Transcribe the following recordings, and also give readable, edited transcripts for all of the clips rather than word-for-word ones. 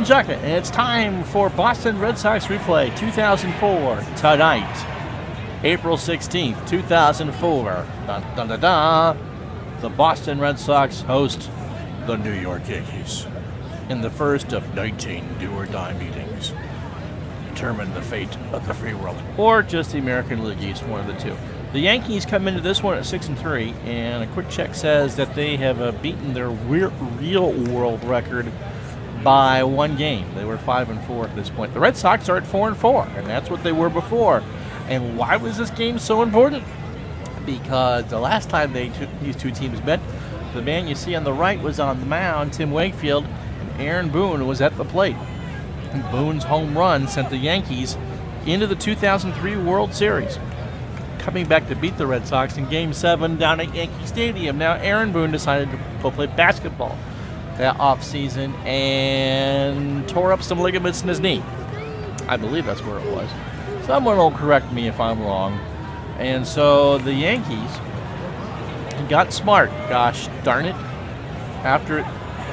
John Juckett, and it's time for Boston Red Sox Replay 2004 tonight, April 16th, 2004. Dun, dun, dun, dun. The Boston Red Sox host the New York Yankees in the first of 19 do-or-die meetings. Determine the fate of the free world, or just the American League East, one of the two. The Yankees come into this one at 6-3, and a quick check says that they have beaten their real world record by one game. They were 5-4 at this point. The Red Sox are at 4-4, and that's what they were before. And why was this game so important? Because the last time these two teams met, the man you see on the right was on the mound, Tim Wakefield, and Aaron Boone was at the plate. And Boone's home run sent the Yankees into the 2003 World Series, coming back to beat the Red Sox in Game 7 down at Yankee Stadium. Now, Aaron Boone decided to go play basketball that offseason and tore up some ligaments in his knee. I believe that's where it was. Someone will correct me if I'm wrong. And so the Yankees got smart, gosh darn it.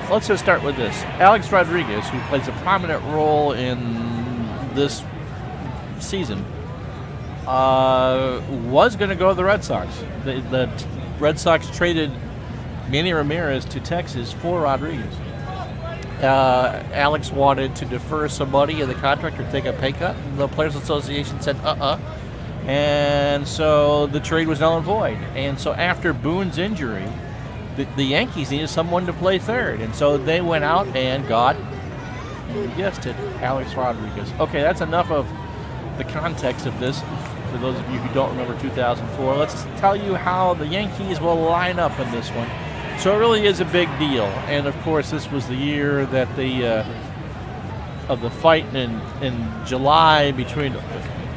Let's just start with this. Alex Rodriguez, who plays a prominent role in this season, was going to go to the Red Sox. The Red Sox traded Manny Ramirez to Texas for Rodriguez. Alex wanted to defer some money in the contract or take a pay cut. The Players Association said, and so the trade was null and void. And so after Boone's injury, the Yankees needed someone to play third. And so they went out and got, you guessed it, Alex Rodriguez. Okay, that's enough of the context of this. For those of you who don't remember 2004, let's tell you how the Yankees will line up in this one. So it really is a big deal. And of course, this was the year that of the fight in July between,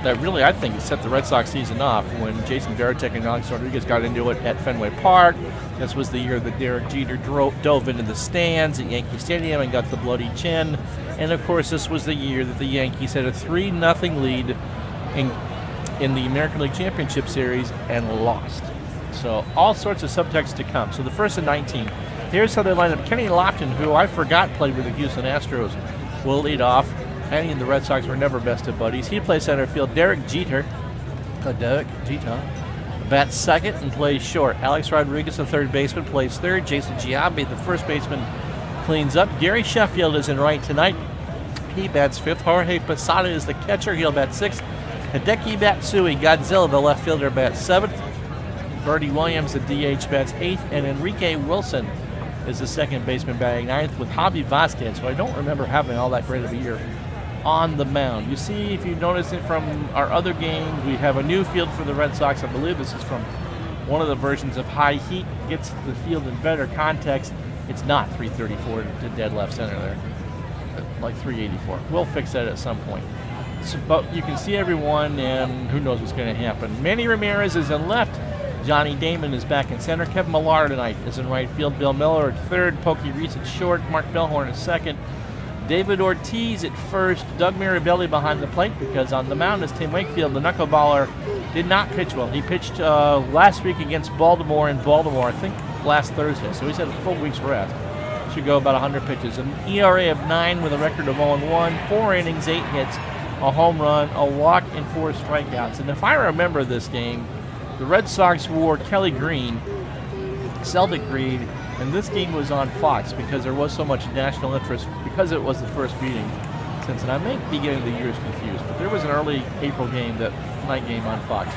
that really, I think, set the Red Sox season off when Jason Varitek and Alex Rodriguez got into it at Fenway Park. This was the year that Derek Jeter dove into the stands at Yankee Stadium and got the bloody chin. And of course, this was the year that the Yankees had a 3-0 lead in the American League Championship Series and lost. So all sorts of subtext to come. So the first of 19. Here's how they line up. Kenny Lofton, who I forgot played with the Houston Astros, will lead off. Kenny and the Red Sox were never best of buddies. He plays center field. Derek Jeter bats second and plays short. Alex Rodriguez, the third baseman, plays third. Jason Giambi, the first baseman, cleans up. Gary Sheffield is in right tonight. He bats fifth. Jorge Posada is the catcher. He'll bat sixth. Hideki Matsui, Godzilla, the left fielder, bats seventh. Bertie Williams, the DH, bats eighth. And Enrique Wilson is the second baseman, batting ninth, with Javy Vasquez, who I don't remember having all that great of a year, on the mound. You see, if you notice it from our other games, we have a new field for the Red Sox. I believe this is from one of the versions of High Heat. Gets the field in better context. It's not 334 to dead left center there, like 384. We'll fix that at some point. So, but you can see everyone, and who knows what's going to happen. Manny Ramirez is in left. Johnny Damon is back in center. Kevin Millar tonight is in right field. Bill Miller at third. Pokey Reese at short. Mark Bellhorn at second. David Ortiz at first. Doug Mirabelli behind the plate, because on the mound is Tim Wakefield. The knuckleballer did not pitch well. He pitched last week against Baltimore in Baltimore, I think last Thursday. So he's had a full week's rest. Should go about 100 pitches. An ERA of 9 with a record of 0-1. 4 innings, 8 hits, a home run, a walk, and 4 strikeouts. And if I remember this game, the Red Sox wore Kelly Green, Celtic green, and this game was on Fox because there was so much national interest, because it was the first meeting since, and I may be getting the years confused, but there was an early April game, that night game on Fox.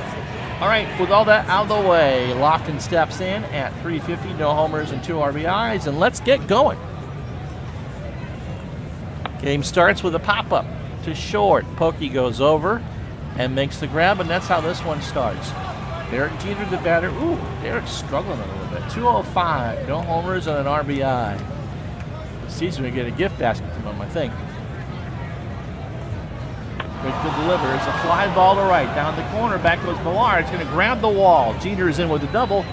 All right, with all that out of the way, Lofton steps in at 350, no homers and 2 RBIs, and let's get going. Game starts with a pop-up to short. Pokey goes over and makes the grab, and that's how this one starts. Derek Jeter, the batter. Ooh, Derek's struggling a little bit. 205, no homers and an RBI. This season we get a gift basket from him, I think. Wakefield delivers a fly ball to right. Down the corner, back goes Millar. It's going to grab the wall. Jeter is in with a double,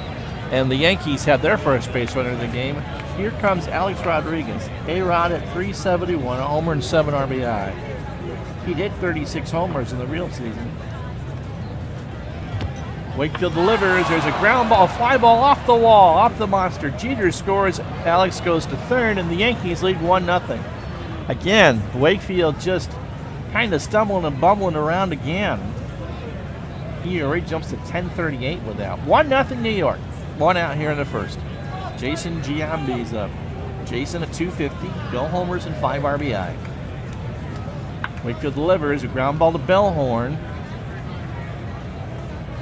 and the Yankees have their first base runner of the game. Here comes Alex Rodriguez. A-Rod at 371, a homer and 7 RBI. He hit 36 homers in the real season. Wakefield delivers. There's a ground ball, fly ball off the wall, off the monster. Jeter scores. Alex goes to third, and the Yankees lead 1-0. Again, Wakefield just kind of stumbling and bumbling around again. ERA jumps to 10.38 with that. 1-0 New York. One out here in the first. Jason Giambi's up. Jason at 250. Bill homers and 5 RBI. Wakefield delivers a ground ball to Bellhorn.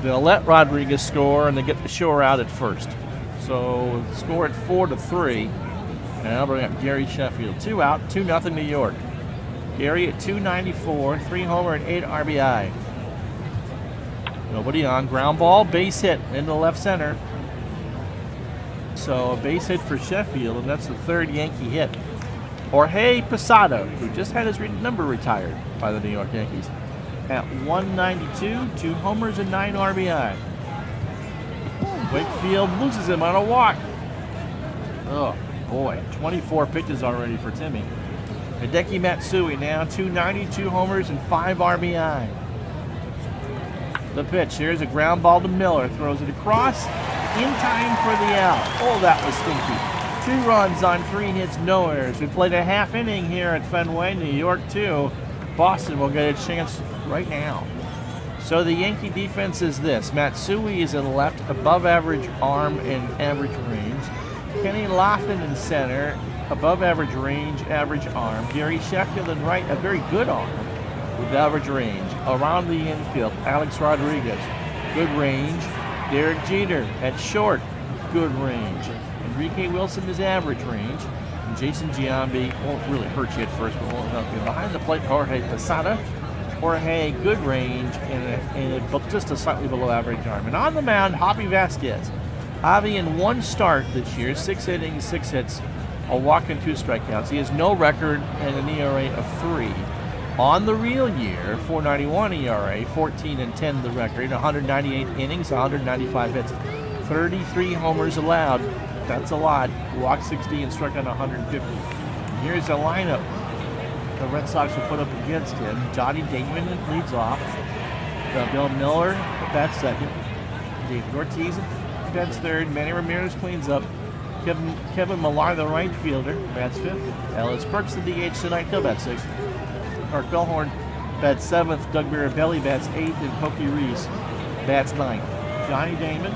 They'll let Rodriguez score, and they get the shore out at first. So score at 4-3. And I'll bring up Gary Sheffield. 2 out, 2-0 New York. Gary at 294, 3 homer and 8 RBI. Nobody on. Ground ball, base hit into left center. So a base hit for Sheffield, and that's the 3rd Yankee hit. Jorge Posada, who just had his number retired by the New York Yankees, at 192, 2 homers and 9 RBI. Wakefield loses him on a walk. Oh boy, 24 pitches already for Timmy. Hideki Matsui now 290, 2 homers and 5 RBI. The pitch, here's a ground ball to Miller, throws it across, in time for the out. Oh, that was stinky. 2 runs on 3 hits, no errors. We played a half inning here at Fenway, New York 2. Boston will get a chance right now. So the Yankee defense is this. Matsui is in left, above average arm and average range. Kenny Lofton in center, above average range, average arm. Gary Sheffield in right, a very good arm with average range. Around the infield, Alex Rodriguez, good range. Derek Jeter at short, good range. Enrique Wilson is average range. And Jason Giambi won't really hurt you at first, but won't help you. Behind the plate, Jorge Posada. Jorge, good range, and just a slightly below average arm. And on the mound, Javy Vasquez. Javy in 1 start this year, 6 innings, 6 hits, a walk and 2 strikeouts. He has no record and an ERA of 3. On the real year, 4.91 ERA, 14-10 the record, 198 innings, 195 hits, 33 homers allowed. That's a lot. Walked 60 and struck out 150. Here's the lineup the Red Sox will put up against him. Johnny Damon leads off. Bill Miller bats second. David Ortiz bats third. Manny Ramirez cleans up. Kevin Millar, the right fielder, bats fifth. Ellis Burks, the DH tonight, he'll bat sixth. Mark Bellhorn bats seventh. Doug Mirabelli bats eighth. And Pokey Reese bats ninth. Johnny Damon,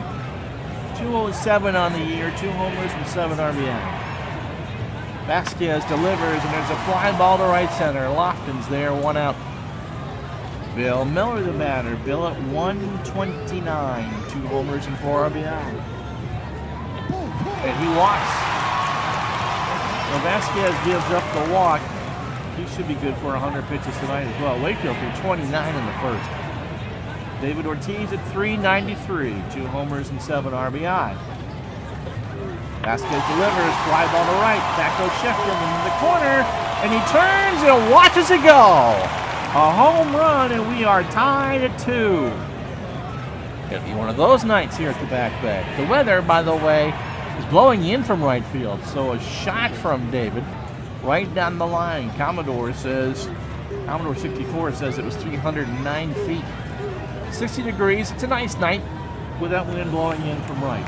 207 on the year, 2 homers and 7 RBI. Vasquez delivers, and there's a fly ball to right center. Lofton's there, 1 out. Bill Miller, the batter. Bill at 129, 2 homers and 4 RBI. And he walks. So Vasquez gives up the walk. He should be good for 100 pitches tonight as well. Wakefield threw 29 in the first. David Ortiz at 393, 2 homers and 7 RBI. Vasquez delivers, fly ball to right. Back goes Sheffield into the corner, and he turns and watches it go. A home run, and we are tied at 2. It'll be one of those nights here at the Back Bay. The weather, by the way, is blowing in from right field, so a shot from David right down the line. Commodore 64 says it was 309 feet. 60 degrees. It's a nice night with that wind blowing in from right.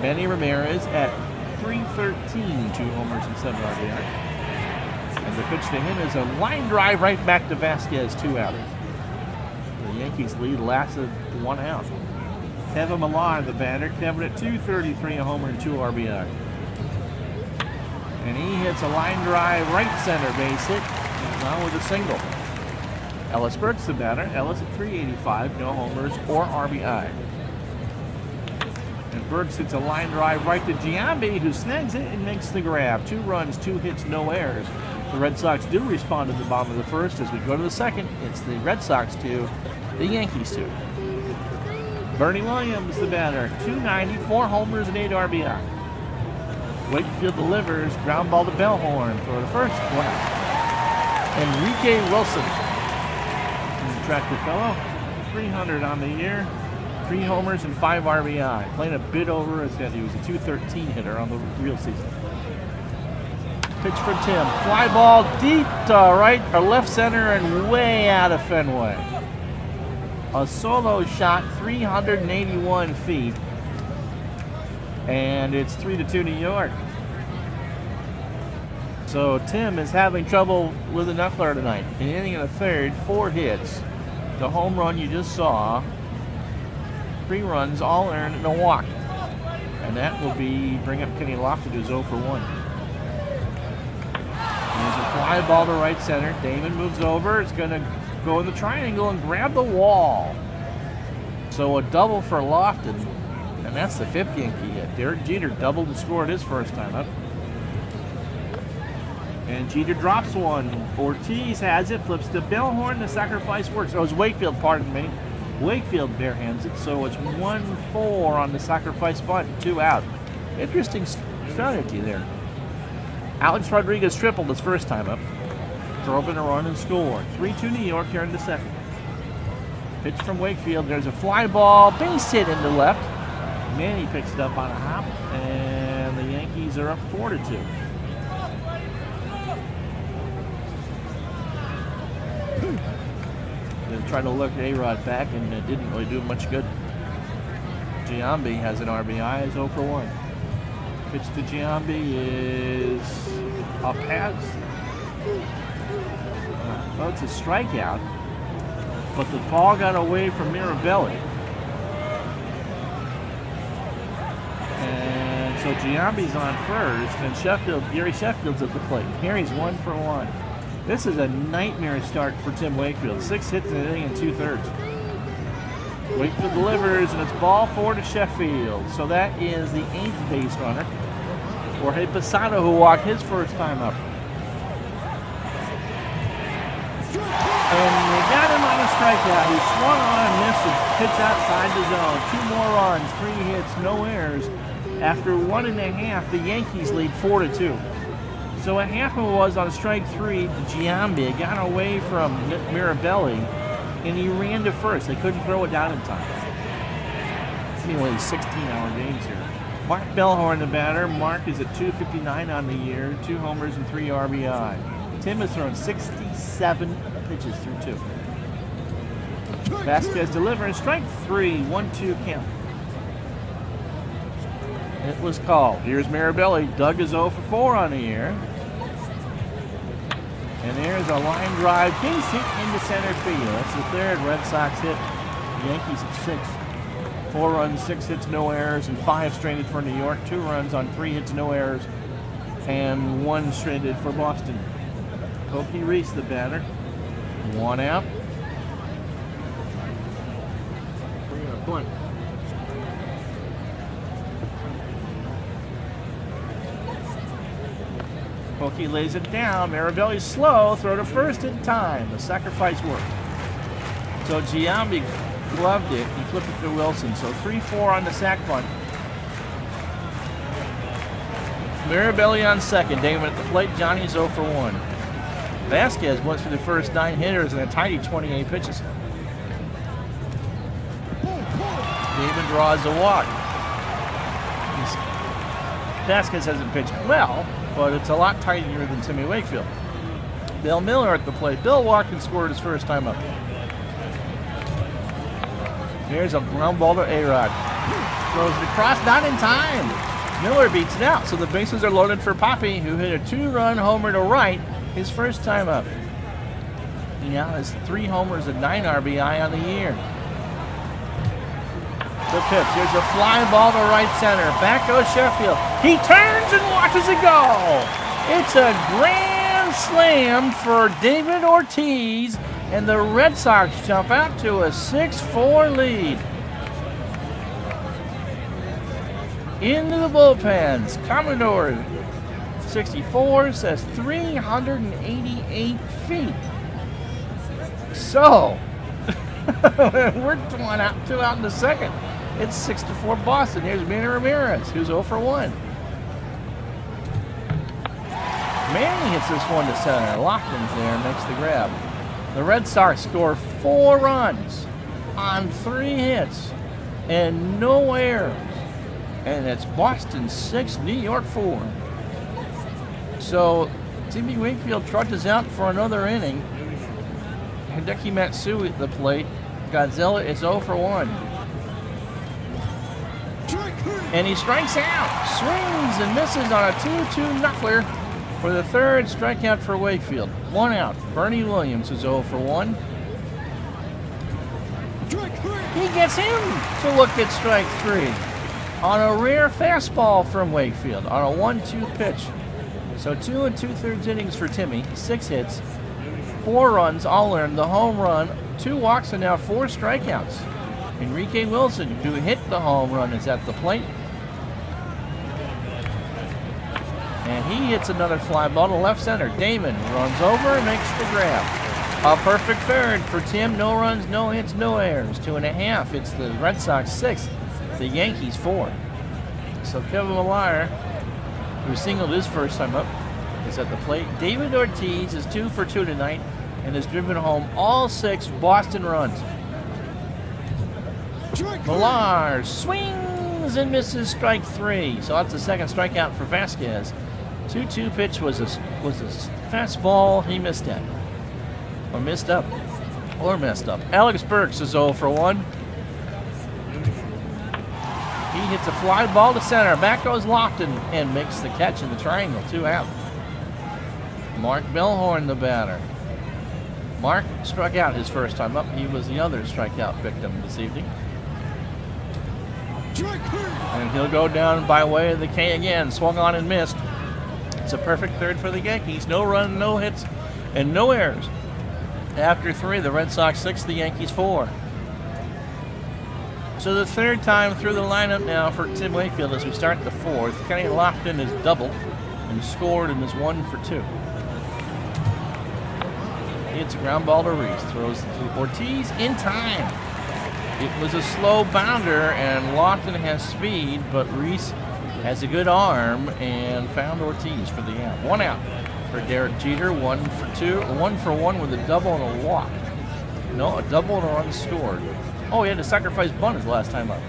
Manny Ramirez at 313, 2 homers and 7 RBI. And the pitch to him is a line drive right back to Vasquez, 2 out. The Yankees lead lasted 1 out. Kevin Millar, the batter. Kevin at 233, a homer and 2 RBI. And he hits a line drive right center base hit, now with a single. Ellis Burks, the batter. Ellis at 385, no homers or RBI. And Burks hits a line drive right to Giambi, who snags it and makes the grab. 2 runs, 2 hits, no errors. The Red Sox do respond at the bottom of the first. As we go to the second, it's the Red Sox 2, the Yankees 2. Bernie Williams, the batter. 290, 4 homers and 8 RBI. Wakefield delivers, ground ball to Bellhorn for the first. 1 out. Enrique Wilson, an attractive fellow, 300 on the year. 3 homers and 5 RBI. Playing a bit over his head. He was a 213 hitter on the real season. Pitch for Tim. Fly ball deep to right or left center and way out of Fenway. A solo shot, 381 feet. And it's 3-2 New York. So Tim is having trouble with the knuckler tonight. In the inning of the third, 4 hits. The home run you just saw, 3 runs, all earned, and a walk. And that will bring up Kenny Lofton, who's 0 for 1. There's a fly ball to right center. Damon moves over. It's going to go in the triangle and grab the wall. So a double for Lofton. And that's the 5th Yankee hit. Derek Jeter doubled and scored his first time up. And Jeter drops one. Ortiz has it, flips to Bellhorn. The sacrifice works. Oh, it was Wakefield, pardon me. Wakefield barehands it, so it's 1-4 on the sacrifice bunt, 2 out. Interesting strategy there. Alex Rodriguez tripled his first time up. Drove in a run and scored. 3-2 New York here in the second. Pitch from Wakefield. There's a fly ball, base hit into left. Manny picks it up on a hop, and the Yankees are up 4-2. They tried to look A-Rod back, and it didn't really do much good. Giambi has an RBI, is 0 for 1. Pitch to Giambi is a pass. Well, it's a strikeout, but the ball got away from Mirabelli. And so Giambi's on first, and Gary Sheffield's at the plate. Here he's 1 for 1. This is a nightmare start for Tim Wakefield. 6 hits in an inning and 2/3. Wakefield delivers, and it's ball 4 to Sheffield. So that is the 8th base runner. Jorge Posada, who walked his first time up. And they got him on a strikeout. He swung on and missed a pitch outside the zone. 2 more runs, 3 hits, no errors. After 1.5, the Yankees lead 4-2. So a half of it was on strike 3 to Giambi. It got away from Mirabelli, and he ran to first. They couldn't throw it down in time. Anyway, 16-hour games here. Mark Bellhorn, the batter. Mark is at 259 on the year, 2 homers and 3 RBI. Tim has thrown 67 pitches through 2. Vasquez delivering strike 3, 1-2 count. It was called. Here's Mirabelli. Doug is 0 for 4 on the year. And there's a line drive, base hit into center field. That's the 3rd Red Sox hit. Yankees at 6. 4 runs, 6 hits, no errors, and 5 stranded for New York. 2 runs on 3 hits, no errors, and 1 stranded for Boston. Koki Reese, the batter. 1 out. We're going to punt. Koki lays it down. Mirabelli's slow. Throw to first in time. The sacrifice worked. So Giambi gloved it. He flipped it to Wilson. So 3-4 on the sac bunt. Mirabelli on second. Damon at the plate. Johnny's 0 for 1. Vasquez went through the first 9 hitters and a tidy 28 pitches. Damon draws a walk. Vasquez hasn't pitched well, but it's a lot tighter than Timmy Wakefield. Bill Miller at the plate. Bill walked and scored his first time up. Here's a ground ball to A-Rod. Throws it across, not in time. Miller beats it out, so the bases are loaded for Poppy, who hit a 2-run homer to right his first time up. He now has 3 homers and 9 RBI on the year. The pitch. Here's a fly ball to right center. Back goes Sheffield. He turns and watches it go. It's a grand slam for David Ortiz, and the Red Sox jump out to a 6-4 lead. Into the bullpens. Commodore 64 says 388 feet. So, we're 2 out in the second. It's 6-4 Boston. Here's Manny Ramirez, who's 0 for 1. Manny hits this one to center. Lofton's there, makes the grab. The Red Sox score 4 runs on 3 hits and no errors. And it's Boston 6, New York 4. So Timmy Wakefield trudges out for another inning. Hideki Matsui at the plate. Godzilla is 0 for 1. And he strikes out. Swings and misses on a 2-2 knuckler. For the third strikeout for Wakefield. 1 out. Bernie Williams is 0 for 1. He gets him to look at strike 3 on a rare fastball from Wakefield on a 1-2 pitch. So 2 2/3 innings for Timmy, 6 hits, 4 runs, all earned, the home run, 2 walks, and now 4 strikeouts. Enrique Wilson, who hit the home run, is at the plate. And he hits another fly ball to left center. Damon runs over and makes the grab. A perfect third for Tim. No runs, no hits, no errors. 2.5. It's the Red Sox 6, the Yankees 4. So Kevin Millar, who singled his first time up, is at the plate. David Ortiz is 2 for 2 tonight and has driven home all 6 Boston runs. Millar swings and misses strike 3. So that's the second strikeout for Vasquez. 2-2 pitch was a fastball. He missed it. Or missed up. Or messed up. Alex Burks is 0 for 1. He hits a fly ball to center. Back goes Lofton and makes the catch in the triangle. 2 out. Mark Bellhorn, the batter. Mark struck out his first time up. He was the other strikeout victim this evening. And he'll go down by way of the K again. Swung on and missed. It's a perfect third for the Yankees. No run, no hits, and no errors. After 3, the Red Sox 6, the Yankees 4. So the third time through the lineup now for Tim Wakefield as we start the 4th. Kenny Lofton is doubled and scored and is 1 for 2. He hits a ground ball to Reese. Throws to Ortiz in time. It was a slow bounder, and Lofton has speed, but Reese has a good arm and found Ortiz for the out. 1 out for Derek Jeter. 1 for 2. 1 for 1 with a double and a walk. No, a double and a run scored. Oh, he had a sacrifice bunt his last time up.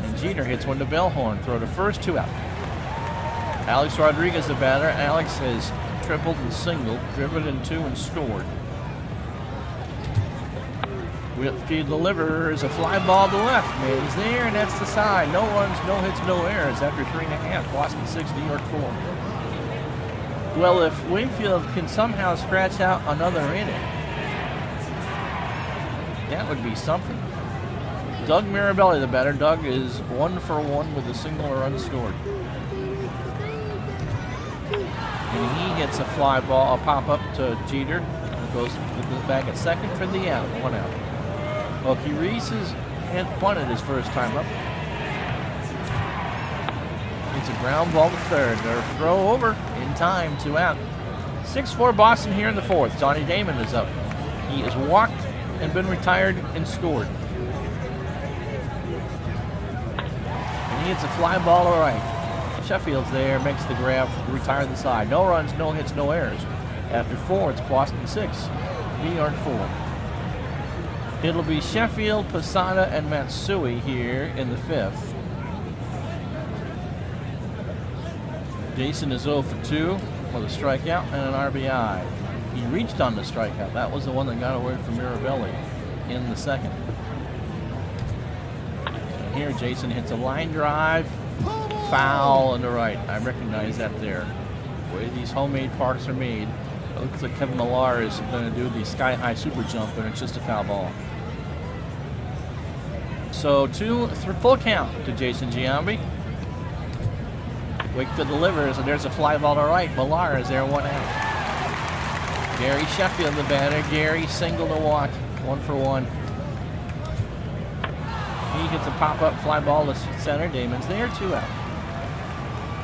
And Jeter hits one to Bellhorn. Throw to first, 2 out. Alex Rodriguez, the batter. Alex has tripled and singled, driven in 2 and scored. Wakefield delivers a fly ball to left. Man, he's there, and that's the side. No runs, no hits, no errors after 3.5. Boston 6, New York 4. Well, if Wakefield can somehow scratch out another inning, that would be something. Doug Mirabelli, the batter. Doug is 1 for 1 with a single run scored. And he hits a fly ball, a pop up to Jeter. Goes back at second for the out. 1 out. Okie Reese had punted his first time up. It's a ground ball to third. Their throw over in time, 2 out. 6-4 Boston here in the 4th. Johnny Damon is up. He has walked and been retired and scored. And he hits a fly ball to right. Sheffield's there, makes the grab, retire the side. No runs, no hits, no errors. After 4, it's Boston 6, New York 4. It'll be Sheffield, Posada, and Matsui here in the 5th. Jason is 0 for 2 with a strikeout and an RBI. He reached on the strikeout. That was the one that got away from Mirabelli in the 2nd. And here Jason hits a line drive, foul on the right. I recognize that there. The way these homemade parks are made, it looks like Kevin Millar is going to do the sky-high super jump, and it's just a foul ball. So 2 full count to Jason Giambi. Wakefield delivers, and there's a fly ball to right. Millar is there, 1 out. Gary Sheffield, the batter. Gary single to walk, 1 for 1. He gets a pop-up fly ball to center. Damon's there, 2 out.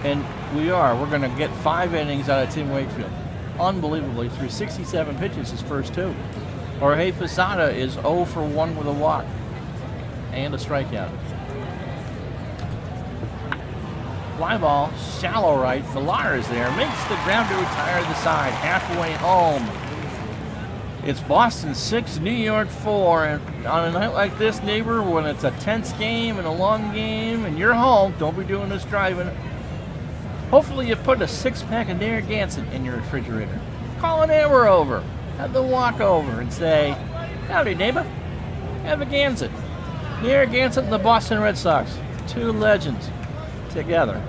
And we're going to get 5 innings out of Tim Wakefield. Unbelievably, through 67 pitches, his first 2. Jorge Posada is 0 for 1 with a walk and a strikeout. Fly ball, shallow right. Millar is there, makes the ground to retire the side, halfway home. It's Boston 6, New York 4, and on a night like this, neighbor, when it's a tense game and a long game, and you're home, don't be doing this driving. Hopefully you put a 6-pack of Narragansett in your refrigerator. Call a neighbor over, have them walk over and say, "Howdy, neighbor, have a Gansett." Narragansett and the Boston Red Sox, 2 legends together.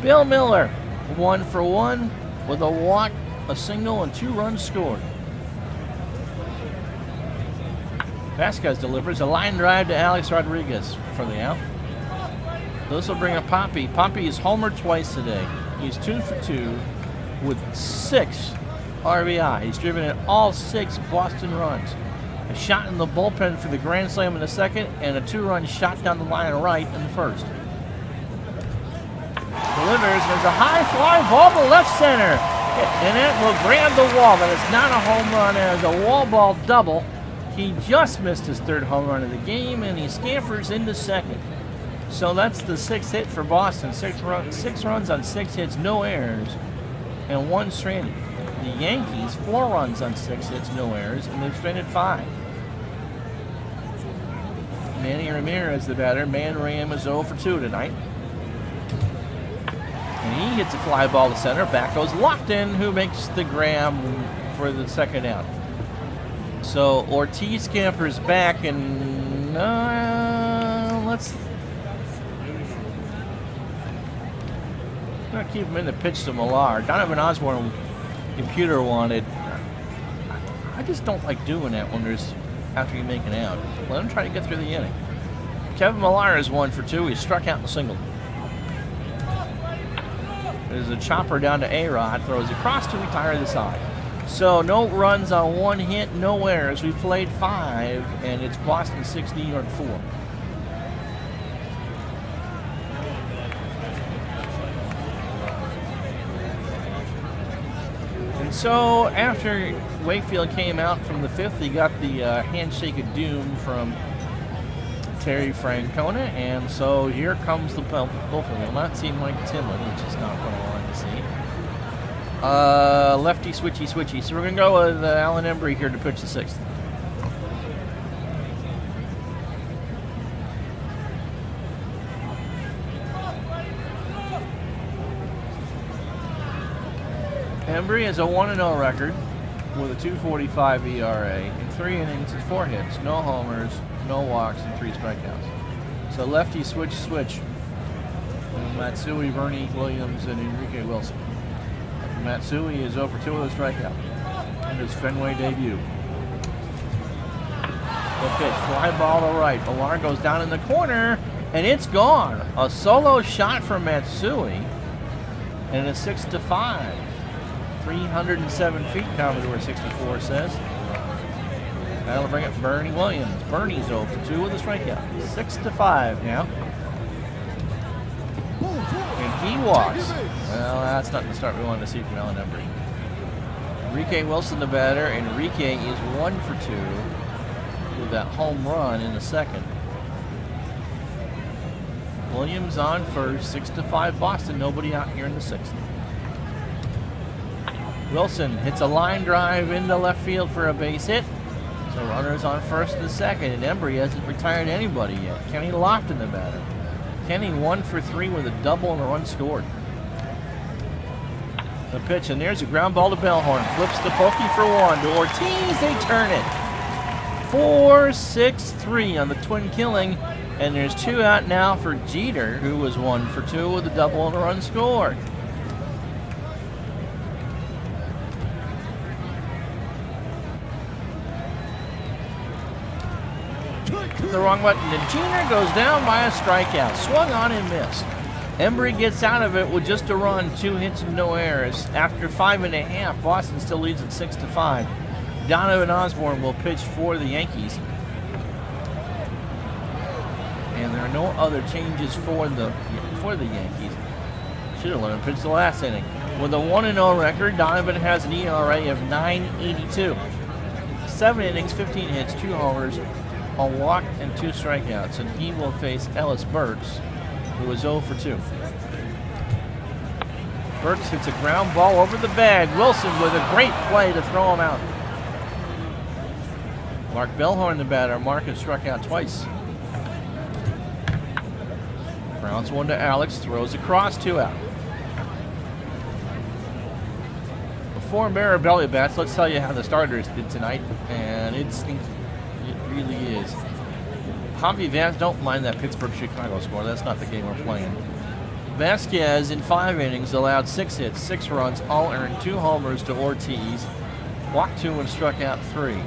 Bill Miller, 1 for 1 with a walk, a single, and 2 runs scored. Vasquez delivers a line drive to Alex Rodriguez for the out. This will bring up Poppy. Poppy is homered twice today. He's 2 for 2 with 6 RBI. He's driven in all 6 Boston runs. A shot in the bullpen for the grand slam in the second, and a 2-run shot down the line right in the first. Delivers, there's a high fly ball to left center, and it will grab the wall. That is not a home run, it is a wall ball double. He just missed his 3rd home run of the game, and he scampers into second. So that's the 6th hit for Boston. 6 runs on 6 hits, no errors, and 1 stranded. The Yankees, 4 runs on 6 hits, no errors, and they've stranded 5. Manny Ramirez, the batter. Man Ram is 0 for 2 tonight. And he hits a fly ball to center. Back goes Lofton, who makes the grab for the second out. So Ortiz scampers back, and let's not keep him in the pitch to Millar. Donovan Osborne, computer wanted. I just don't like doing that when there's after you make an out. Let him try to get through the inning. Kevin Millar is 1 for 2. He struck out in a single. There's a chopper down to A-Rod. Throws across to retire the side. So no runs on 1 hit, no errors. We played 5, and it's Boston 6, New York 4. And so after Wakefield came out from the 5th, he got the handshake of doom from Terry Francona, and so here comes the bullpen. Will not seem like Timlin, which is not what I wanted to see. Lefty, switchy. So we're going to go with Alan Embry here to pitch the 6th. Embry has a 1-0 record with a 2.45 ERA. In 3 innings, it's 4 hits, no homers, no walks, and 3 strikeouts. So lefty, switch. Matsui, Bernie Williams, and Enrique Wilson. Matsui is 0 for 2 with a strikeout in his Fenway debut. The pitch, fly ball to right. Millar goes down in the corner, and it's gone. A solo shot from Matsui, and a 6-5. 307 feet, Commodore 64 says. That'll bring up Bernie Williams. Bernie's 0 for 2 with a strikeout. 6-5 now. And he walks. Well, that's not the start we wanted to see from Alan Embry. Enrique Wilson, the batter. Enrique is 1 for 2 with that home run in the second. Williams on first. 6-5 Boston. Nobody out here in the 6th. Wilson hits a line drive into left field for a base hit. So runners on first and second, and Embry hasn't retired anybody yet. Kenny Lofton, the batter. Kenny 1 for 3 with a double and a run scored. The pitch, and there's a ground ball to Bellhorn. Flips the pokey for 1 to Ortiz. They turn it. 4-6-3 on the twin killing, and there's 2 out now for Jeter, who was 1 for 2 with a double and a run scored. The wrong button, and Jeter goes down by a strikeout. Swung on and missed. Embry gets out of it with just a run, 2 hits and no errors. After 5.5, Boston still leads at 6-5. Donovan Osborne will pitch for the Yankees. And there are no other changes for the Yankees. Should have let him pitch the last inning. With a 1-0 record, Donovan has an ERA of 9.82. 7 innings, 15 hits, 2 homers, a walk, and 2 strikeouts, and he will face Ellis Burks, who is 0 for 2. Burks hits a ground ball over the bag. Wilson with a great play to throw him out. Mark Bellhorn, the batter. Mark has struck out twice. Grounds 1 to Alex, throws across, 2 out. Before Mara Belly bats, let's tell you how the starters did tonight, and it's stinky. It really is. Javi Vance, don't mind that Pittsburgh-Chicago score. That's not the game we're playing. Vasquez in 5 innings allowed 6 hits, 6 runs, all earned, 2 homers to Ortiz, walked 2 and struck out 3.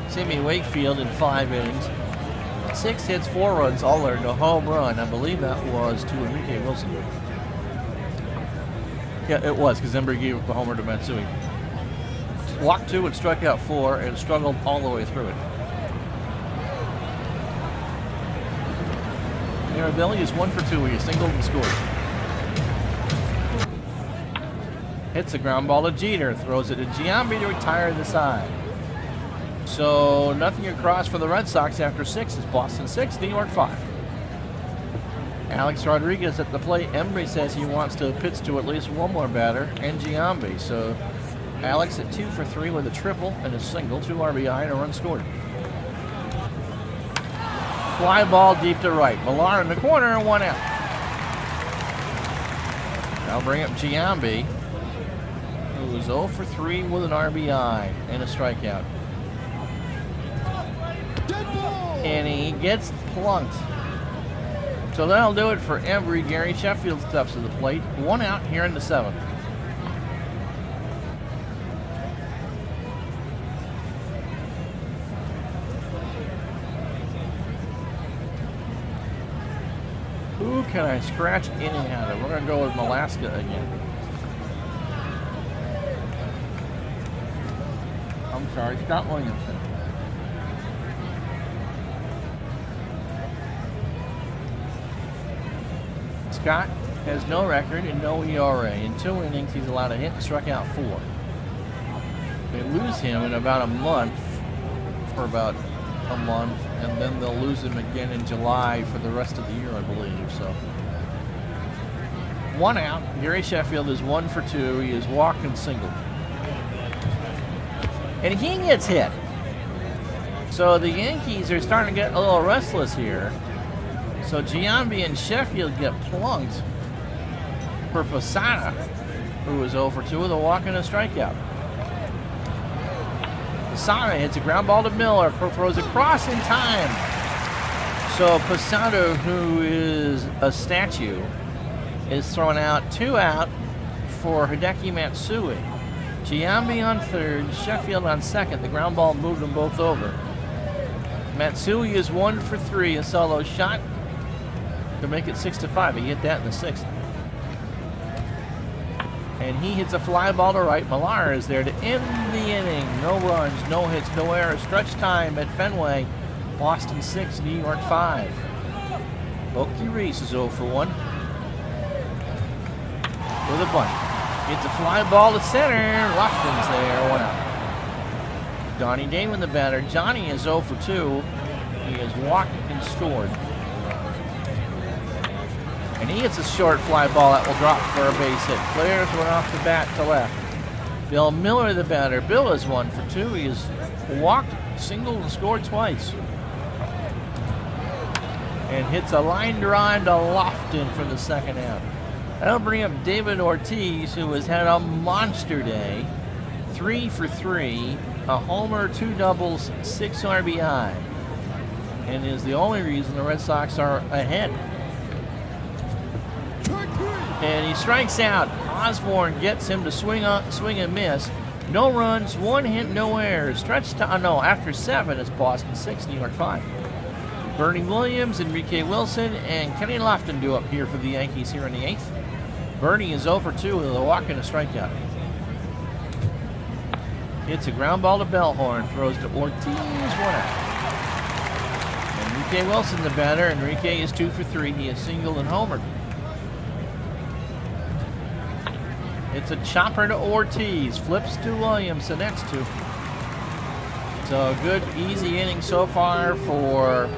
Sammy Wakefield in 5 innings, 6 hits, 4 runs, all earned, a home run. I believe that was to Enrique Wilson. Yeah, it was, because Ember gave the homer to Matsui. Walked 2 and struck out 4 and struggled all the way through it. Mirabelli is 1 for 2. He singled and scored. Hits a ground ball to Jeter. Throws it to Giambi to retire the side. So nothing across for the Red Sox after 6 is Boston 6, New York 5. Alex Rodriguez at the plate. Embry says he wants to pitch to at least one more batter, and Giambi. So Alex at 2 for 3 with a triple and a single, 2 RBI and a run scored. Fly ball deep to right. Millar in the corner and 1 out. Now bring up Giambi, who was 0 for 3 with an RBI and a strikeout. And he gets plunked. So that'll do it for Embry. Gary Sheffield steps to the plate. 1 out here in the 7th. Who can I scratch in and out of? We're going to go with Alaska again. I'm sorry, Scott Williamson. Scott has no record and no ERA. In 2 innings, he's allowed a hit and struck out 4. They lose him in about a month, for about a month, and then they'll lose him again in July for the rest of the year, I believe. So 1 out. Gary Sheffield is 1 for 2. He is walked and singled. And he gets hit. So the Yankees are starting to get a little restless here. So Giambi and Sheffield get plunked for Posada, who was 0 for 2 with a walk and a strikeout. Posada hits a ground ball to Miller, throws across in time. So Posada, who is a statue, is thrown out, 2 out for Hideki Matsui. Giambi on 3rd, Sheffield on 2nd. The ground ball moved them both over. Matsui is 1 for 3, a solo shot to make it 6-5. He hit that in the 6th. And he hits a fly ball to right. Millar is there to end the inning. No runs, no hits, no errors. Stretch time at Fenway. Boston 6, New York 5. Okie Reese is 0 for 1 with a bunt. Hits a fly ball to center. Lofton's there, 1 out. Donnie Damon the batter. Johnny is 0 for 2. He has walked and scored. And he hits a short fly ball that will drop for a base hit. Flares went off the bat to left. Bill Miller the batter. Bill is 1 for 2. He has walked, singled, and scored twice. And hits a line drive to Lofton for the 2nd out. That'll bring up David Ortiz, who has had a monster day. 3 for 3, a homer, 2 doubles, 6 RBI. And is the only reason the Red Sox are ahead. And he strikes out. Osborne gets him to swing and miss. No runs, 1 hit, no errors. Stretch time, no, after 7, it's Boston 6, New York 5. Bernie Williams, Enrique Wilson, and Kenny Lofton do up here for the Yankees here in the 8th. Bernie is 0 for 2 with a walk and a strikeout. Hits a ground ball to Bellhorn, throws to Ortiz, 1 out. Enrique Wilson the batter. Enrique is 2 for 3. He is singled and homered. It's a chopper to Ortiz, flips to Williams, the next 2. So a good, easy inning so far for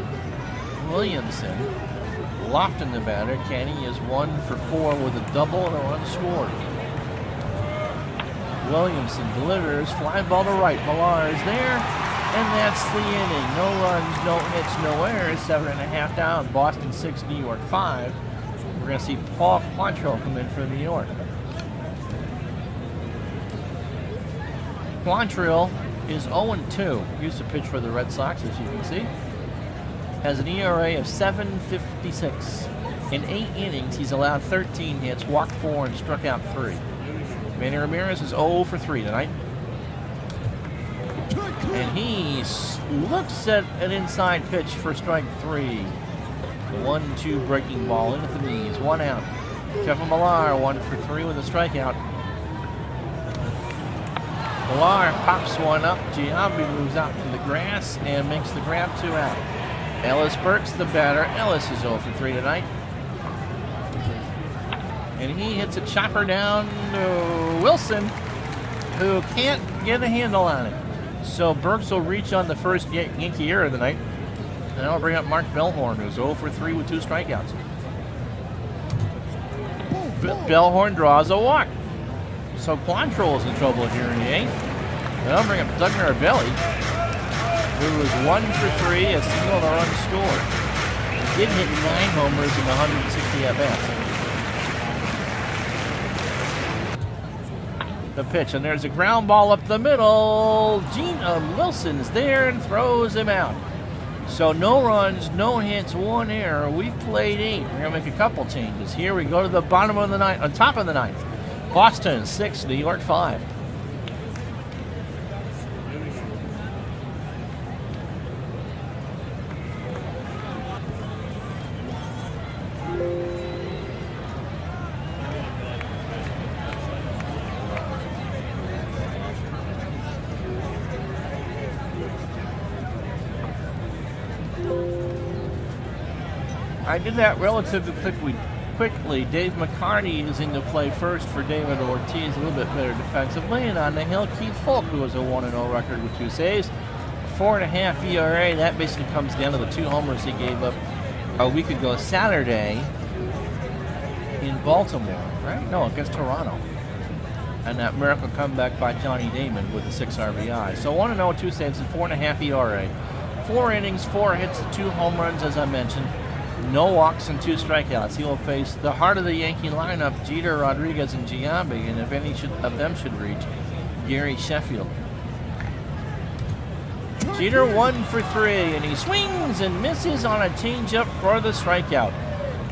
Williamson. Lofton the batter. Kenny is 1 for 4 with a double and a run scored. Williamson delivers, fly ball to right. Millar is there, and that's the inning. No runs, no hits, no errors. 7.5 down. Boston 6, New York 5. We're going to see Paul Quantrill come in for New York. Quantrill is 0-2. Used to pitch for the Red Sox, as you can see. Has an ERA of 7.56. In 8 innings, he's allowed 13 hits, walked 4, and struck out 3. Manny Ramirez is 0 for 3 tonight. And he looks at an inside pitch for strike 3. 1-2 breaking ball in at the knees, 1 out. Kevin Millar 1 for 3 with a strikeout. Millar pops one up. Giambi moves out to the grass and makes the grab 2 out. Ellis Burks the batter. Ellis is 0 for 3 tonight. And he hits a chopper down to Wilson, who can't get a handle on it. So Burks will reach on the first Yankee error of the night. And I'll bring up Mark Bellhorn, who's 0 for 3 with 2 strikeouts. Bellhorn draws a walk. So Quantrill's in trouble here in the 8th. And I'll bring up Doug Mirabelli, who was 1 for 3, a single and a run scored. He did hit 9 homers in 160 at-bats. The pitch, and there's a ground ball up the middle. Wilson's there and throws him out. So no runs, no hits, 1 error. We've played 8. We're going to make a couple changes. Here we go to the bottom of the 9th, on top of the 9th. Boston 6, New York 5. I did that relatively quickly. Dave McCarty is into play first for David Ortiz, a little bit better defensively. And on the hill, Keith Folk, who has a 1-0 record with 2 saves. 4.5 ERA. That basically comes down to the 2 homers he gave up a week ago Saturday in Baltimore, right? No, against Toronto. And that miracle comeback by Johnny Damon with the 6 RBI. So 1-0, 2 saves, and 4.5 ERA. 4 innings, 4 hits, 2 home runs, as I mentioned. No walks and 2 strikeouts. He will face the heart of the Yankee lineup, Jeter, Rodriguez, and Giambi, and if any of them should reach, Gary Sheffield. Jeter 1 for 3, and he swings and misses on a changeup for the strikeout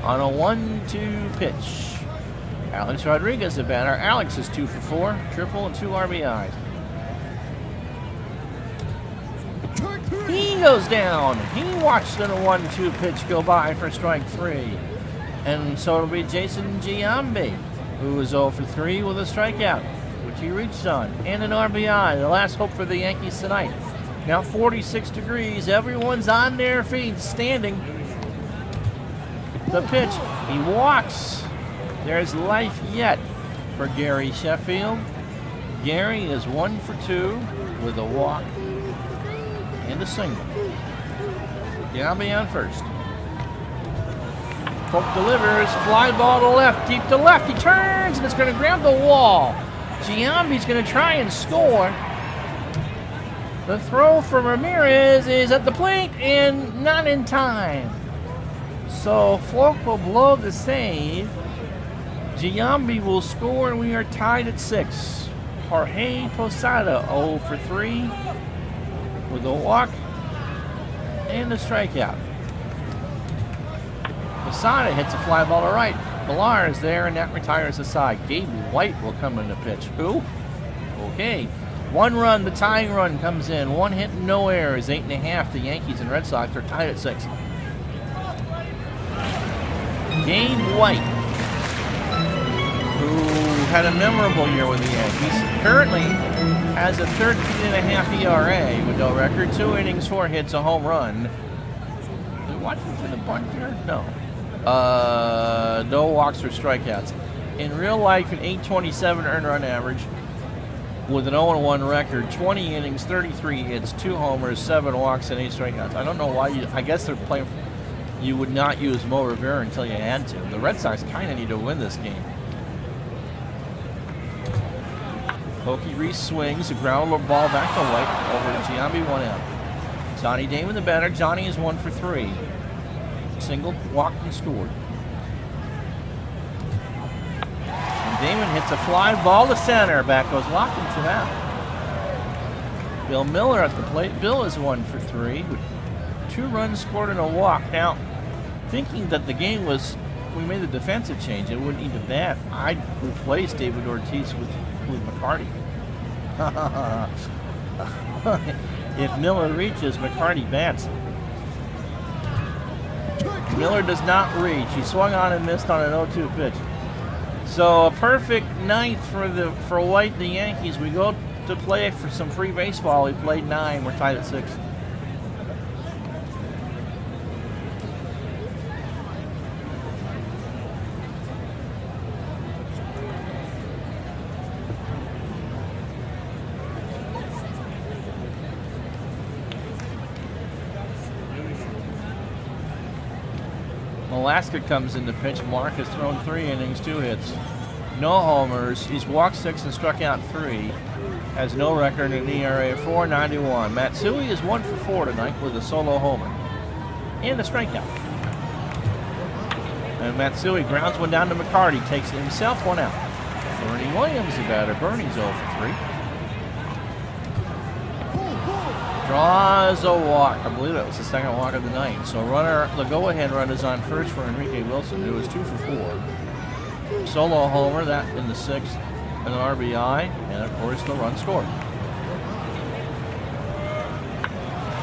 on a 1-2 pitch. Alex Rodriguez, the batter. Alex is 2 for 4, triple and 2 RBIs. He goes down. He watched a 1-2 pitch go by for strike 3. And so it'll be Jason Giambi, who was 0 for 3 with a strikeout, which he reached on, and an RBI, the last hope for the Yankees tonight. Now 46 degrees. Everyone's on their feet, standing. The pitch. He walks. There's life yet for Gary Sheffield. Gary is 1 for 2 with a walk and a single. Giambi on first. Folk delivers, fly ball to left, deep to left. He turns and it's going to grab the wall. Giambi's going to try and score. The throw from Ramirez is at the plate and not in time. So Folk will blow the save. Giambi will score and we are tied at 6. Jorge Posada 0 for 3 with a walk and a strikeout. Posada hits a fly ball to right. Millar is there and that retires the side. Gabe White will come in the pitch. Who? Okay. 1 run, the tying run comes in. 1 hit, no errors. 8.5. The Yankees and Red Sox are tied at 6. Gabe White, who had a memorable year with the Yankees, currently has a 13.5 ERA with no record, 2 innings, 4 hits, a home run. Are we watching for the bunt here? No. No walks or strikeouts. In real life, an 8.27 earned run average with an 0-1 record, 20 innings, 33 hits, 2 homers, 7 walks, and 8 strikeouts. I don't know why I guess they're playing. You would not use Mo Rivera until you had to. The Red Sox kind of need to win this game. Pokey Reese swings, a ground ball back to White, over to Giambi, 1 out. Johnny Damon, the batter. Johnny is 1 for 3. Single, walked, and scored. And Damon hits a fly ball to center. Back goes Lockington out. Bill Miller at the plate. Bill is 1 for 3 with 2 runs scored and a walk. Now, thinking that the game was we made the defensive change, it wouldn't need to bat. I'd replace David Ortiz with McCarty. If Miller reaches, McCarty bats. Miller does not reach. He swung on and missed on an 0-2 pitch. So a perfect ninth for White and the Yankees. We go to play for some free baseball. We played 9. We're tied at 6. Alaska comes in the pitch. Mark has thrown 3 innings, 2 hits. No homers. He's walked 6 and struck out 3. Has no record and an ERA of 4.91. Matsui is 1 for 4 tonight with a solo homer and a strikeout. And Matsui grounds one down to McCarty. Takes himself 1 out. Bernie Williams, the batter. Bernie's 0 for 3. Draws a walk. I believe that was the second walk of the night. So the go-ahead run is on first for Enrique Wilson, who is 2 for 4. Solo homer, that in the 6th, an RBI, and of course the run scored.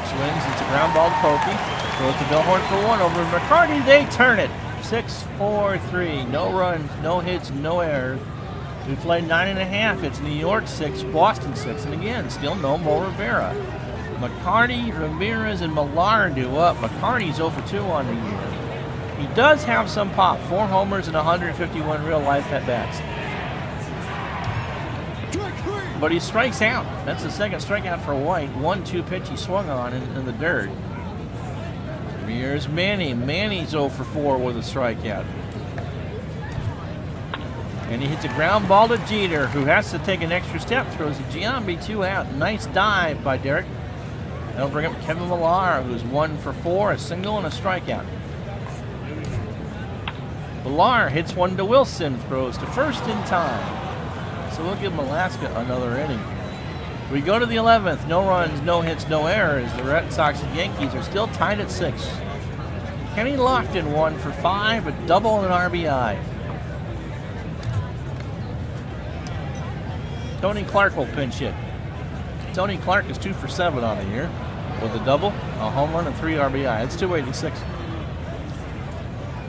Swings, it's a ground ball to Pokey. Throws to Billhorn for 1 over McCarty. They turn it. 6-4-3. No runs, no hits, no errors. We played 9.5. It's New York 6, Boston 6, and again, still no Mo Rivera. McCarty, Ramirez, and Millar do up. McCarty's 0 for 2 on the year. He does have some pop. 4 homers and 151 real-life at-bats. But he strikes out. That's the second strikeout for White. 1-2 pitch he swung on in the dirt. Here's Manny. Manny's 0 for 4 with a strikeout. And he hits a ground ball to Jeter, who has to take an extra step. Throws a Giambi 2 out. Nice dive by Derek. That'll bring up Kevin Millar, who's 1 for 4, a single and a strikeout. Millar hits one to Wilson, throws to first in time. So we'll give Alaska another inning. We go to the 11th. No runs, no hits, no errors. The Red Sox and Yankees are still tied at 6. Kenny Lofton 1 for 5, a double and an RBI. Tony Clark will pinch hit. Tony Clark is 2 for 7 on the year with a double, a home run, and 3 RBI. It's 286.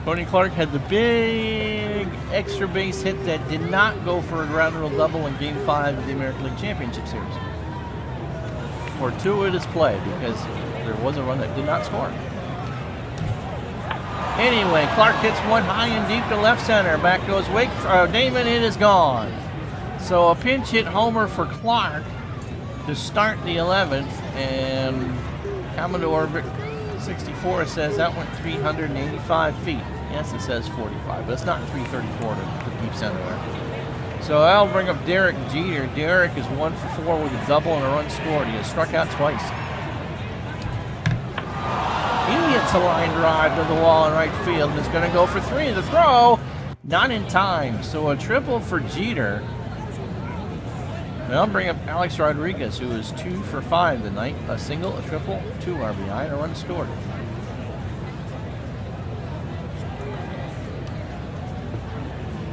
Tony Clark had the big extra base hit that did not go for a ground rule double in Game 5 of the American League Championship Series. Fortuitous play because there was a run that did not score. Anyway, Clark hits one high and deep to left center. Back goes Damon. It is gone. So a pinch hit homer for Clark to start the 11th, and Commodore 64 says that went 385 feet. Yes, it says 45, but it's not 334 to deep center there. So I'll bring up Derek Jeter. Derek is 1 for 4 with a double and a run scored. He has struck out twice. He hits a line drive to the wall in right field and is going to go for 3. The throw, not in time. So a triple for Jeter. And I'll bring up Alex Rodriguez, who is 2 for 5 tonight. A single, a triple, 2 RBI, and a run scored.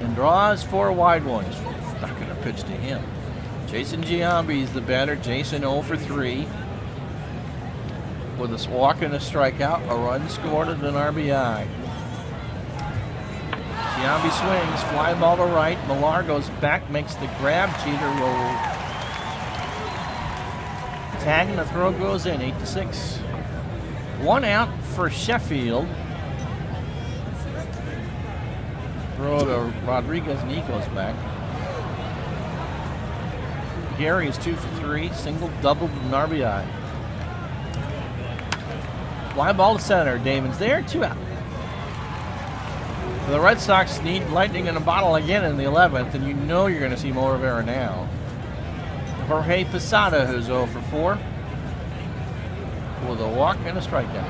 And draws 4 wide ones. Not going to pitch to him. Jason Giambi is the batter. Jason 0 for 3. With a walk and a strikeout, a run scored and an RBI. Giambi swings, fly ball to right. Millar goes back, makes the grab. Jeter will tag, and the throw goes in. 8-6. 1 out for Sheffield. Throw to Rodriguez, and he goes back. Gary is 2 for 3. Single, double, and an RBI. Fly ball to center. Damon's there. 2 out. The Red Sox need lightning in a bottle again in the 11th, and you know you're going to see Mo Rivera now. Jorge Posada, who's 0 for 4, with a walk and a strikeout.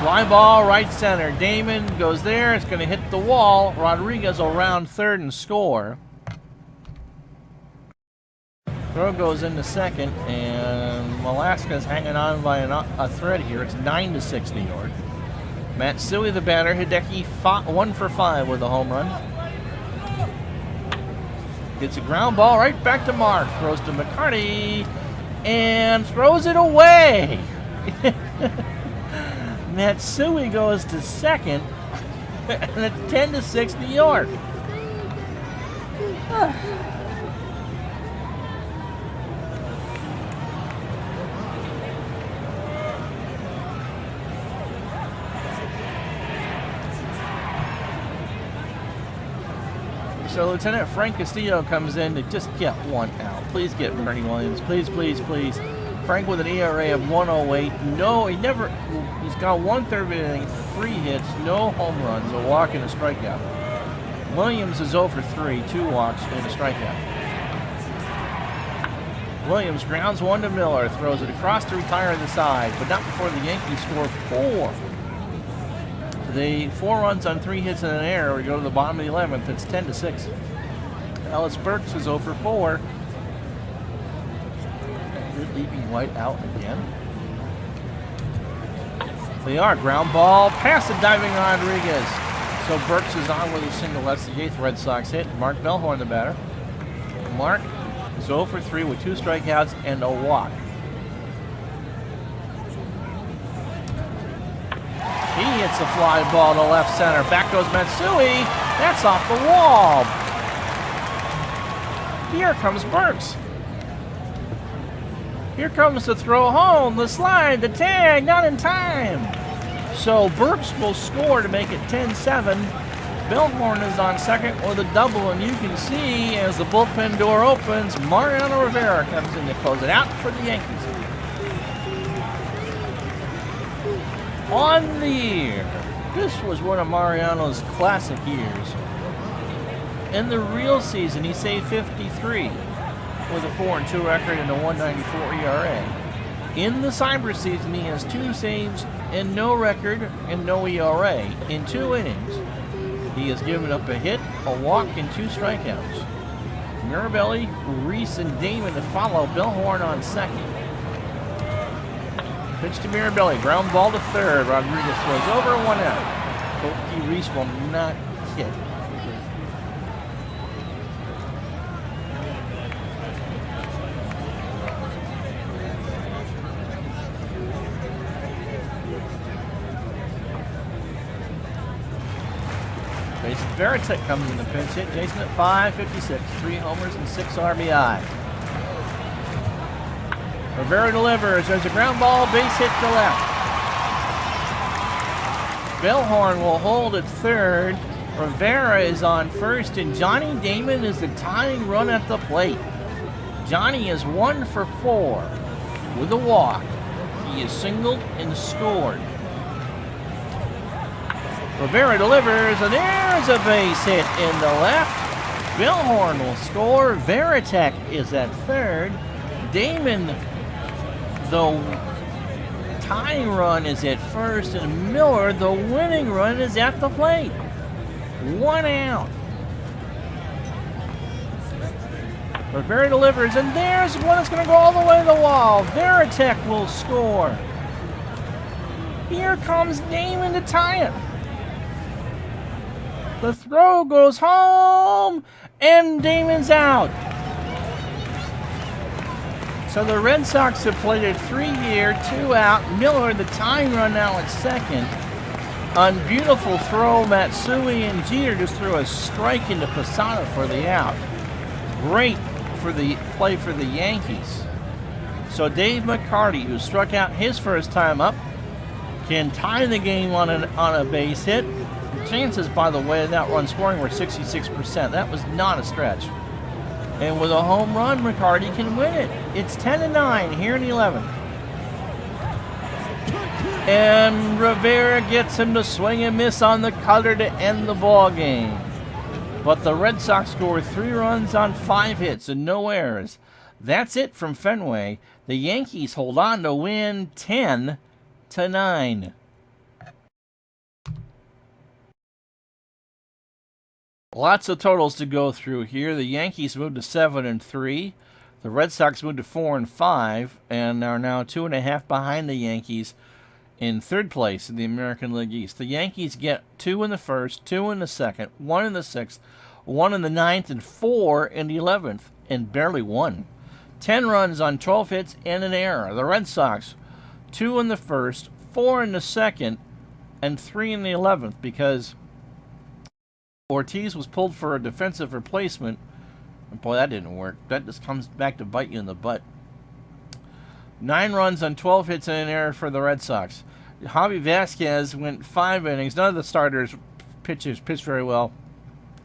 Fly ball, right center. Damon goes there. It's going to hit the wall. Rodriguez will round third and score. Throw goes into second, and Alaska's hanging on by a thread here. It's 9-6 New York. Matsui, the batter. Hideki 1 for 5 with a home run. Gets a ground ball right back to Mark. Throws to McCarty and throws it away. Matsui goes to second, and it's 10-6 New York. So Lieutenant Frank Castillo comes in to just get one out. Please get Bernie Williams. Please, please, please. Frank with an ERA of 108. No, he's got 1/3 inning, 3 hits, no home runs, a walk and a strikeout. Williams is 0 for 3, 2 walks and a strikeout. Williams grounds one to Miller, throws it across to retire on the side, but not before the Yankees score 4. The 4 runs on 3 hits and an error. We go to the bottom of the 11th. It's 10-6. Ellis Burks is 0 for 4. They're leaving White out again. They are. Ground ball past the diving Rodriguez. So Burks is on with a single. That's the 8th Red Sox hit. Mark Bellhorn, the batter. Mark is 0 for 3 with 2 strikeouts and a walk. He hits a fly ball to left center. Back goes Matsui. That's off the wall. Here comes Burks. Here comes the throw home, the slide, the tag, not in time. So Burks will score to make it 10-7. Bellhorn is on second with a double, and you can see as the bullpen door opens, Mariano Rivera comes in to close it out for the Yankees. On the year, this was one of Mariano's classic years. In the real season, he saved 53 with a 4-2 record and a 194 ERA. In the cyber season, he has 2 saves and no record and no ERA. In 2 innings, he has given up a hit, a walk, and 2 strikeouts. Mirabelli, Reese, and Damon to follow. Bellhorn on second. Pitch to Mirabelli, ground ball to third. Rodriguez throws over, 1 out. Koki Reese will not hit. Jason Veritek comes in the pinch hit. Jason at 556, 3 homers and 6 RBI. Rivera delivers. There's a ground ball, base hit to left. Bellhorn will hold at third. Rivera is on first, and Johnny Damon is the tying run at the plate. Johnny is 1 for 4 with a walk. He is singled and scored. Rivera delivers, and there's a base hit in the left. Bellhorn will score. Veritek is at third. Damon, the tying run, is at first, and Miller, the winning run, is at the plate. 1 out. Rivera delivers, and there's one that's going to go all the way to the wall. Veritek will score. Here comes Damon to tie it. The throw goes home, and Damon's out. So the Red Sox have played it 3 here, 2 out. Miller, the tying run, now at second. On beautiful throw, Matsui and Jeter just threw a strike into Posada for the out. Great for the play for the Yankees. So Dave McCarty, who struck out his first time up, can tie the game on a base hit. Chances, by the way, of that run scoring were 66%. That was not a stretch. And with a home run, McCarty can win it. It's 10-9 here in the 11th. And Rivera gets him to swing and miss on the cutter to end the ball game. But the Red Sox score 3 runs on 5 hits and no errors. That's it from Fenway. The Yankees hold on to win 10-9. Lots of totals to go through here. The Yankees moved to 7-3. The Red Sox moved to 4-5 and are now 2.5 behind the Yankees in third place in the American League East. The Yankees get 2 in the first, 2 in the second, 1 in the sixth, 1 in the ninth, and 4 in the 11th, and barely won. 10 runs on 12 hits and an error. The Red Sox, 2 in the first, 4 in the second, and 3 in the 11th because Ortiz was pulled for a defensive replacement. And boy, that didn't work. That just comes back to bite you in the butt. 9 runs on 12 hits and an error for the Red Sox. Javy Vasquez went 5 innings. None of the starters pitched very well.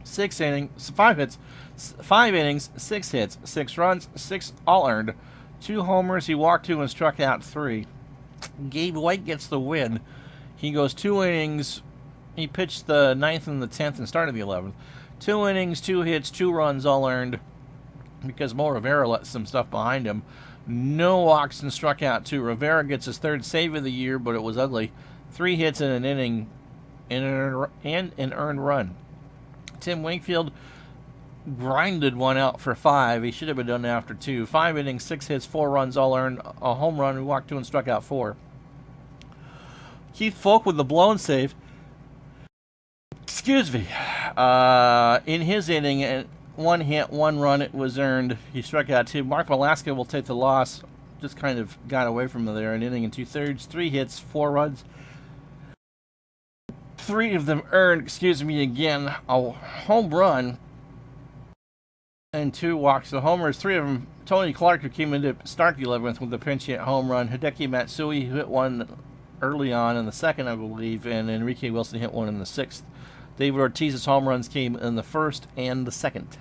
5 hits, 5 innings, 6 hits, 6 runs, 6 all earned. 2 homers. He walked 2 and struck out 3. Gabe White gets the win. He goes 2 innings. He pitched the 9th and the 10th and started the 11th. 2 innings, 2 hits, 2 runs all earned because Mo Rivera let some stuff behind him. No walks and struck out 2. Rivera gets his 3rd save of the year, but it was ugly. 3 hits in an inning and an earned run. Tim Wakefield grinded one out for 5. He should have been done after 2. 5 innings, 6 hits, 4 runs all earned. A home run. He walked 2 and struck out 4. Keith Folk with the blown save. Excuse me. In his inning, 1 hit, 1 run, it was earned. He struck out 2. Mark Velasquez will take the loss. Just kind of got away from there. An inning and 2/3. 3 hits, 4 runs. 3 of them earned, again. A home run and 2 walks. The homers, 3 of them. Tony Clark, who came in to start the 11th with a pinch hit home run. Hideki Matsui, who hit one early on in the 2nd, I believe. And Enrique Wilson hit one in the 6th. David Ortiz's home runs came in the 1st and the 2nd.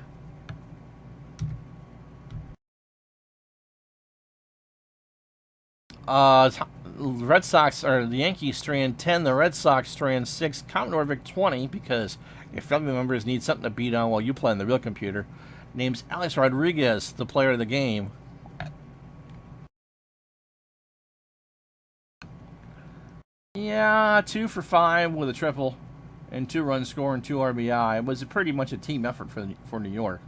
Red Sox, or the Yankees strand 10, the Red Sox strand 6, Commodore Vic 20, because if family members need something to beat on while you play on the real computer, names Alex Rodriguez the player of the game. Yeah, 2 for 5 with a triple and 2 runs score and 2 RBI. It was pretty much a team effort for New York.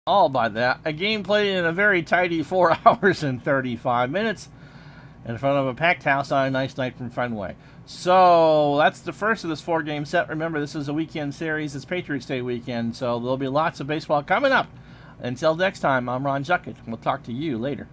All by that. A game played in a very tidy 4 hours and 35 minutes in front of a packed house on a nice night from Fenway. So that's the first of this 4-game set. Remember, this is a weekend series. It's Patriots Day weekend, so there'll be lots of baseball coming up. Until next time, I'm Ron Juckett. We'll talk to you later.